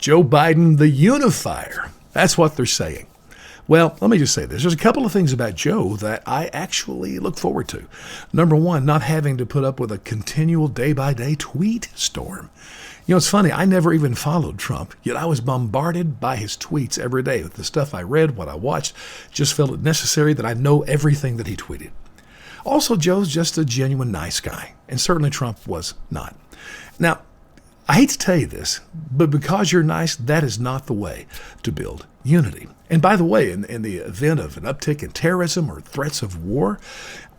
Joe Biden, the unifier. That's what they're saying. Well, let me just say this. There's a couple of things about Joe that I actually look forward to. Number one, not having to put up with a continual day-by-day tweet storm. You know, it's funny, I never even followed Trump, yet I was bombarded by his tweets every day with the stuff I read, what I watched. Just felt it necessary that I know everything that he tweeted. Also, Joe's just a genuine nice guy, and certainly Trump was not. Now, I hate to tell you this, but because you're nice, that is not the way to build unity. And by the way, in the event of an uptick in terrorism or threats of war,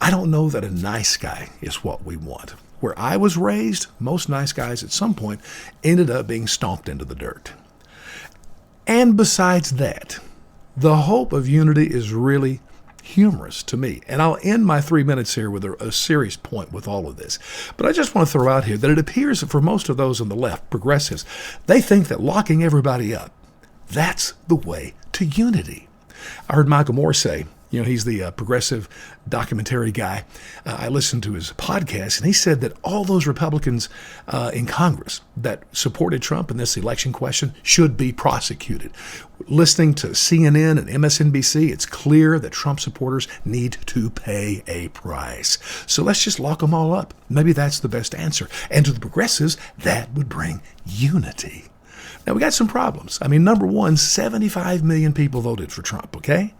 I don't know that a nice guy is what we want. Where I was raised, most nice guys at some point ended up being stomped into the dirt. And besides that, the hope of unity is really humorous to me. And I'll end my 3 minutes here with a serious point with all of this. But I just want to throw out here that it appears that for most of those on the left, progressives, they think that locking everybody up, that's the way to unity. I heard Michael Moore say, he's the progressive documentary guy. I listened to his podcast, and he said that all those Republicans in Congress that supported Trump in this election question should be prosecuted. Listening to CNN and MSNBC, it's clear that Trump supporters need to pay a price. So let's just lock them all up. Maybe that's the best answer. And to the progressives, that would bring unity. Now, we got some problems. Number one, 75 million people voted for Trump, okay?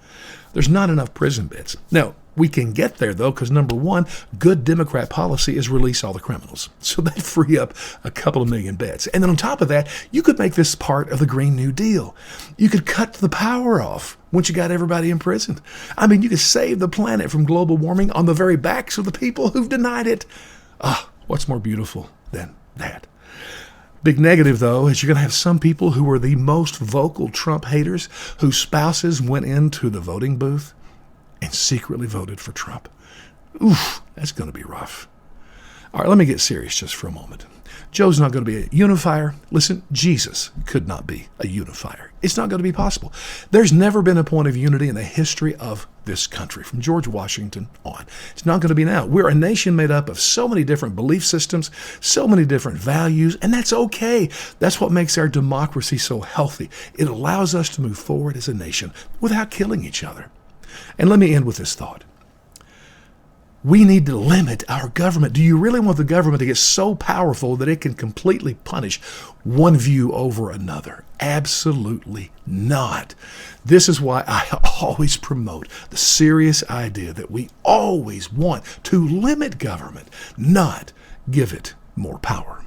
There's not enough prison beds. Now, we can get there, though, because number one, good Democrat policy is release all the criminals. So that'd free up a couple of million beds. And then on top of that, you could make this part of the Green New Deal. You could cut the power off once you got everybody imprisoned. You could save the planet from global warming on the very backs of the people who've denied it. What's more beautiful than that? Big negative, though, is you're going to have some people who are the most vocal Trump haters whose spouses went into the voting booth and secretly voted for Trump. Oof, that's going to be rough. All right, let me get serious just for a moment. Joe's not going to be a unifier. Listen, Jesus could not be a unifier. It's not going to be possible. There's never been a point of unity in the history of this country, from George Washington on. It's not going to be now. We're a nation made up of so many different belief systems, so many different values, and that's okay. That's what makes our democracy so healthy. It allows us to move forward as a nation without killing each other. And let me end with this thought. We need to limit our government. Do you really want the government to get so powerful that it can completely punish one view over another? Absolutely not. This is why I always promote the serious idea that we always want to limit government, not give it more power.